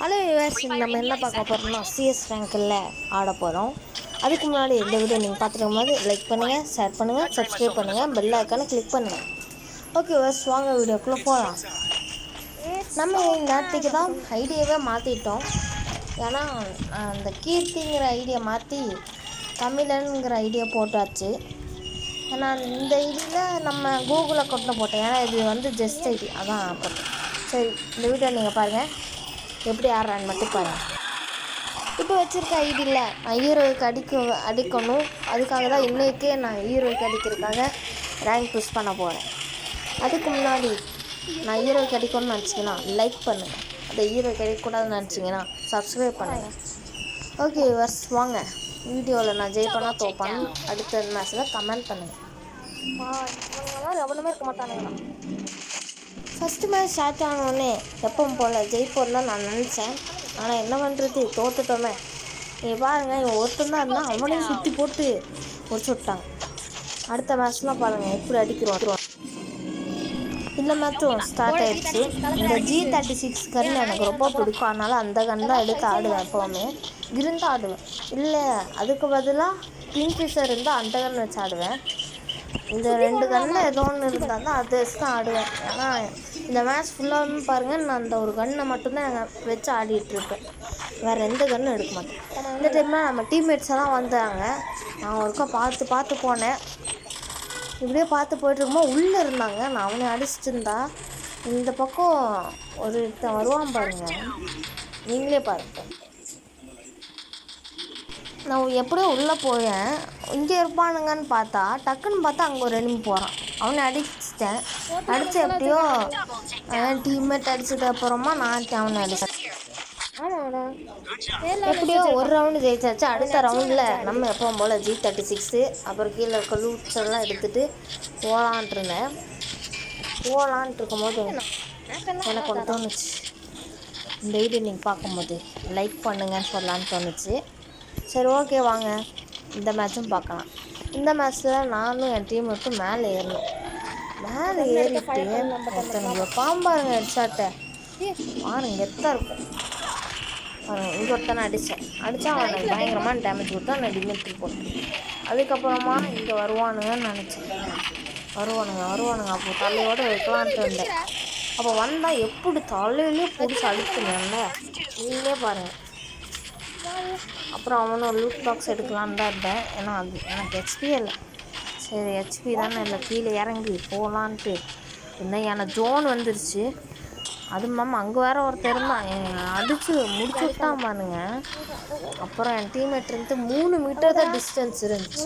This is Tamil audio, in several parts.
ஹலோ வியூவர்ஸ், நம்ம என்ன பார்க்க போகிறோம்னா சிஎஸ் ரேங்கில் ஆட போகிறோம். அதுக்கு முன்னாடி இந்த வீடியோ நீங்கள் பார்த்துருக்கும் போது லைக் பண்ணுங்கள், ஷேர் பண்ணுங்கள், சப்ஸ்கிரைப் பண்ணுங்கள், பெல் ஐக்கானை கிளிக் பண்ணுங்கள். ஓகே வியூவர்ஸ், வாங்க வீடியோக்குள்ளே போகலாம். நம்ம நேற்றுக்கு தான் ஐடியாவே மாற்றிட்டோம். ஏன்னா அந்த கீர்த்திங்கிற ஐடியா மாற்றி தமிழனுங்கிற ஐடியா போட்டாச்சு. ஏன்னா இந்த ஐடியில் நம்ம கூகுள் அக்கௌண்ட்டில் போட்டோம். ஏன்னா இது ஜஸ்ட் ஐடி அதான் போட்டோம். சரி, இந்த வீடியோ நீங்கள் பாருங்கள், எப்படி ஆடுறான்னு மட்டும் பாருங்கள். இப்போ வச்சுருக்க ஐடியில் நான் ஹீரோவுக்கு அடிக்கணும். அதுக்காக தான் இன்றைக்கே நான் ஹீரோவுக்கு அடிக்கிறதுக்காக ரேங்க் புஷ் பண்ண போகிறேன். அதுக்கு முன்னாடி நான் ஹீரோவுக்கு அடிக்கணும்னு நினச்சிங்கன்னா லைக் பண்ணுங்கள். அந்த ஹீரோவுக்கு அடிக்கக்கூடாதுன்னு நினச்சிங்கன்னா சப்ஸ்கிரைப் பண்ணுங்கள். ஓகே வர்ஸ், வாங்க வீடியோவில் நான் ஜெயிப்பேனா தோப்பான்னு அடுத்த மேட்ச்சில் கமெண்ட் பண்ணுங்கள். எவனுமே இருக்க மாட்டானுங்களா? ஃபஸ்ட்டு மேட்ச் ஸ்டார்ட் ஆனோடனே எப்பவும் போல் ஜெயிப்போம் தான் நான் நினச்சேன். ஆனால் என்ன பண்ணுறது, தோத்துட்டோமே. நீங்கள் பாருங்கள், இவன் ஒருத்தன் தான் இருந்தால் அவனையும் சுற்றி போட்டு முடிச்சு விட்டாங்க. அடுத்த மேட்ச்லாம் பாருங்கள் எப்படி அடிக்கிறோம். இந்த மேட்சும் ஸ்டார்ட் ஆகிடுச்சு. இந்த G36 கன் எனக்கு ரொம்ப பிடிக்கும். அதனால் அந்த கன் தான் எடுத்து ஆடுவேன். எப்போவுமே இருந்தால் ஆடுவேன், இல்லை அதுக்கு பதிலாக கிங்ஃபிஷர் இருந்தால் அந்த கன் வச்சு ஆடுவேன். இந்த ரெண்டு கன்னில் ஏதோ ஒன்று இருந்தால் தான் அதை வச்சு தான் ஆடுவேன். ஏன்னா இந்த மேட்ச் ஃபுல்லாகவும் பாருங்கள், நான் அந்த ஒரு கன்னை மட்டும்தான் வச்சு ஆடிட்டுருப்பேன். வேறு எந்த கன்னும் எடுக்க மாட்டேன். இந்த டைமில் நம்ம டீம்மேட்ஸ் எல்லாம் வந்தாங்க. நான் ஒருக்கா பார்த்து போனேன். இப்படியே பார்த்து போய்ட்டுருக்கும்போது உள்ளே இருந்தாங்க. நான் அவனை அடிச்சுட்டு இருந்தா இந்த பக்கம் ஒருத்தன் வருவான் பாருங்கள், நீங்களே பாருங்கள். நான் எப்படியோ உள்ளே போயேன். இங்கே இருப்பானுங்கன்னு பார்த்தா அங்கே ஒரு எனிமி போகிறான். அவனை அடிச்சிட்டேன். அடித்து எப்படியோ டீம்மேட் அடித்ததுக்கப்புறமா நான் அவனை அடித்தேன். எப்படியோ ஒரு ரவுண்டு ஜெயிச்சாச்சு. அடுத்த ரவுண்டில் நம்ம எப்பவும் போல் G36 அப்புறம் கீழே இருக்க லூட்ஸ் எல்லாம் எடுத்துகிட்டு போகலான்ட்டு இருக்கும்போது எனக்கு ஒன்று தோணுச்சு. இந்த வீடியோ நீங்கள் பார்க்கும்போது லைக் பண்ணுங்கன்னு சொல்லலான்னு தோணுச்சு. சரி, ஓகே, வாங்க இந்த மேட்சும் பார்க்கலாம். இந்த மேட்ச்சில் நானும் என் டீம் மட்டும் மேலே ஏறணும். மேலே ஏறிட்டு ஒருத்தனுக்கு பாம்பாருங்க ஹெட்ஷாட்டை பாருங்க, எத்தான் இருக்கும் பாருங்க. இங்கே ஒருத்தனை அடித்தா அவனுக்கு பயங்கரமான டேமேஜ் கொடுத்தா நான் டிமிட்ரி போட்டேன். அதுக்கப்புறமா இங்கே வருவானுங்கன்னு நினச்சேன். வருவானுங்க அப்போ தலையோடு வைக்கலான்ட்டு வந்தேன். அப்போ வந்தால் எப்படி தலையிலேயே பிடிச்சி அடிச்சுனேன்ல, நீங்களே பாருங்கள். அப்புறம் அவனும் லூட் பாக்ஸ் எடுக்கலான்னு தான் இருந்தேன். ஏன்னா அது எனக்கு ஹெச்பி இல்லை. சரி, ஹெச்பி தானே இல்லை, கீழே இறங்கி போகலான்ட்டு இருந்தேன். எனக்கு ஜோன் வந்துருச்சு. அதுவும் இல்லாமல் அங்கே வேறு ஒருத்தர் இருந்தான், அடித்து முடிச்சு விட்டான் பாருங்க. அப்புறம் என் டீம்மேட் இருந்து 3 மீட்டர் தான் டிஸ்டன்ஸ் இருந்துச்சு.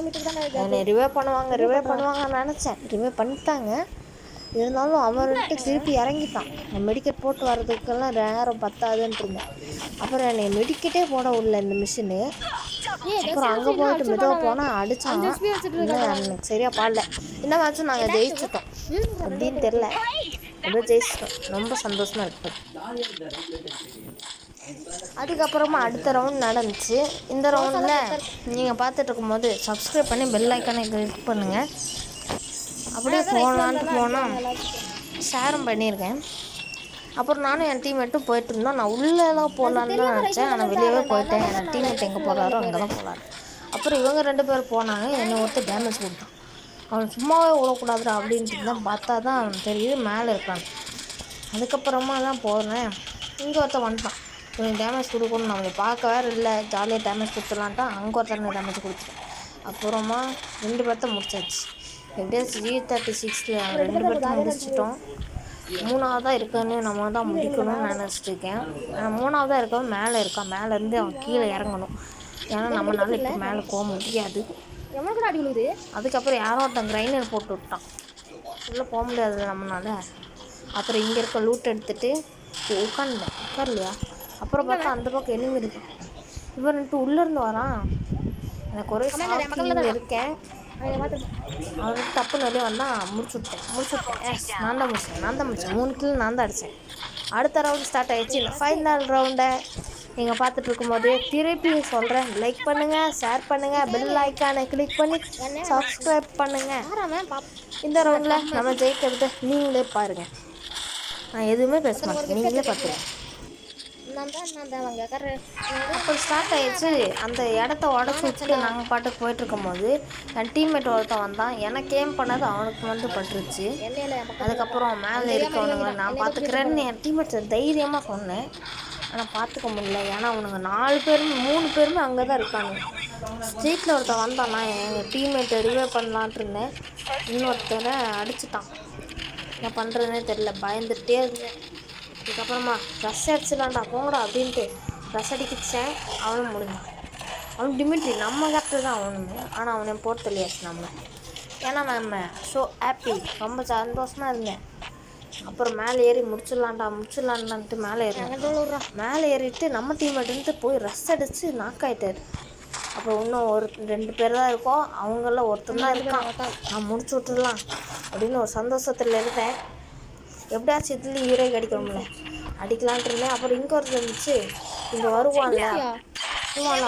என்னை ரிவே பண்ணுவாங்கன்னு நினச்சேன். ரிவே பண்ணிட்டாங்க. இருந்தாலும் அவர்கிட்ட திருப்பி இறங்கிட்டான். மெடிக்கெட் போட்டு வர்றதுக்கெல்லாம் நேரம் பத்தாதுன்ட்டு இருந்தேன். அப்புறம் என்னை மெடிக்கெட்டே போட விடல இந்த மிஷினு. அப்புறம் அங்கே போயிட்டு மெதுவாக போனால் அடித்தான். எனக்கு சரியாக பாடல. இந்த மேட்சும் நாங்கள் ஜெயிச்சிட்டோம். எப்படின்னு தெரில, எப்படியோ ஜெயிச்சிட்டோம். ரொம்ப சந்தோஷமாக இருக்குது. அதுக்கப்புறமா அடுத்த ரவுண்ட் நடந்துச்சு. இந்த ரவுண்டில் நீங்கள் பார்த்துட்டு இருக்கும்போது சப்ஸ்கிரைப் பண்ணி பெல் ஐக்கானை கிளிக் பண்ணுங்கள். அப்படியே போகலான்ட்டு போனால் ஷேரும் பண்ணியிருக்கேன். அப்புறம் நானும் என் டீம்மேட்டும் போயிட்டு இருந்தோம். நான் உள்ளெல்லாம் போகலான்னு தான் நினச்சேன், ஆனால் வெளியவே போயிட்டேன். என் டீம்மேட் எங்கே போகிறாரோ அங்கே தான் போகலான்னு. அப்புறம் இவங்க 2 பேர் போனாங்க. என்னை ஒருத்தர் டேமேஜ் கொடுத்தான். அவன் சும்மாவே விடக்கூடாதுடா அப்படின்ட்டு தான் பார்த்தா தான் அவன் தெரியுது மேலே இருக்கான். அதுக்கப்புறமா தான் போகிறேன். இங்கே ஒருத்தர் வந்துட்டான். இவன் டேமேஜ் கொடுக்கணும், நம்மளை பார்க்க வேறு இல்லை, ஜாலியாக டேமேஜ் கொடுத்துடலான்ட்டான். அங்கே ஒருத்தர் டேமேஜ் கொடுத்துட்டேன். அப்புறமா 2 பேர்த்த முடிச்சாச்சு. எப்படியாச்சும் G36 2 பேர்த்த முடிச்சிட்டோம். 3ஆவதாக இருக்கான்னு நம்ம தான் முடிக்கணும்னு நினச்சிட்ருக்கேன். 3ஆவதாக இருக்கவன் மேலே இருக்கான். மேலேருந்து அவன் கீழே இறங்கணும். ஏன்னா நம்மளால இப்போ மேலே போக முடியாது. அதுக்கப்புறம் யாரோ ஒருத்தன் கிரைண்டர் போட்டு விட்டான். உள்ளே போக முடியாது நம்மளால. அப்புறம் இங்கே இருக்க லூட் எடுத்துகிட்டு உட்காரலையா. அப்புறம் பார்த்தா அந்த பக்கம் எனிமி இருக்கு. இவன்ட்டு உள்ளேருந்து வரான். எனக்கு ஒரே சாப்பிட்டு இருக்கேன். அவனுக்கு தப்புன்னு வெளியே வந்தால் முடிச்சு விட்டேன். நான் தான் முடிச்சேன். 3 கிலோ நான் தான் அடித்தேன். அடுத்த ரவுண்டு ஸ்டார்ட் ஆகிடுச்சு. இந்த ஃபைனல் ரவுண்டை நீங்கள் பார்த்துட்டு இருக்கும்போதே திருப்பி சொல்கிறேன், லைக் பண்ணுங்கள், ஷேர் பண்ணுங்கள், பெல் ஐக்கானை கிளிக் பண்ணி சப்ஸ்கிரைப் பண்ணுங்கள். இந்த ரவுண்டில் நம்ம ஜெயிக்கிறது நீங்களே பாருங்கள். நான் எதுவுமே பேச மாட்டேன், நீங்களே பார்த்துருங்க. அப்புறம் ஸ்டார்ட் ஆயிடுச்சு. அந்த இடத்த உடச்சி வச்சுட்டு நாங்கள் பாட்டுக்கு போயிட்டுருக்கும் போது என் டீம்மேட் ஒருத்தன் வந்தான். எனக்கு ஏம் பண்ணது அவனுக்கு வந்து பட்டுருச்சு. அதுக்கப்புறம் மேலே இருக்கவனுங்களை நான் பார்த்துக்கிறேன்னு என் டீம்மேட்ஸை தைரியமாக சொன்னேன். ஆனால் பார்த்துக்க முடியல. ஏன்னா அவனுங்க 3 பேருமே அங்கே தான் இருக்கானுங்க. ஸ்ட்ரீட்டில் ஒருத்தன் வந்தான். நான் எங்கள் டீம்மேட்டை ரிவைவ் பண்ணலான்ட்டு இருந்தேன். இன்னொருத்தரை அடிச்சுட்டான். என்ன பண்ணுறதுனே தெரில, பயந்துகிட்டே இருந்தேன். இதுக்கப்புறமா ரஷ் அடிச்சிடலான்டா போங்கடா அப்படின்ட்டு ரஷ் அடிக்கிச்சேன். அவனும் முடிஞ்சான். அவன் டிமிட்ரி நம்ம கேப்டர் தான் அவனுங்க. ஆனால் அவனை போட்டு தெரியாச்சு நம்ம. ஏன்னா நம்ம ஸோ ஹாப்பி, ரொம்ப சந்தோஷமாக இருந்தேன். அப்புறம் மேலே ஏறி முடிச்சிடலான்ட்டு மேலே ஏறிட்டு நம்ம டீம்மேட்டு போய் ரஷ் அடித்து நாக் ஆகிட்டார். அப்புறம் இன்னும் 2 பேர் தான் இருக்கோம். அவங்கள ஒருத்தன் தான் இருக்கான். நான் முடிச்சு விட்டுடலாம் அப்படின்னு ஒரு சந்தோஷத்தில் இருந்தேன். எப்படியாச்சும் இதுலேயும் ஹீரோ அடிக்கணும்ல, அடிக்கலான்ட்டு இருந்தேன். அப்புறம் இங்கே ஒருத்தர் இருந்துச்சு, இங்கே வருவான்ல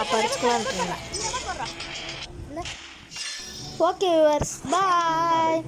அப்போ அடிச்சுக்கலான்ட்டு இருந்தேன். ஓகே வியூவர்ஸ், பாய்.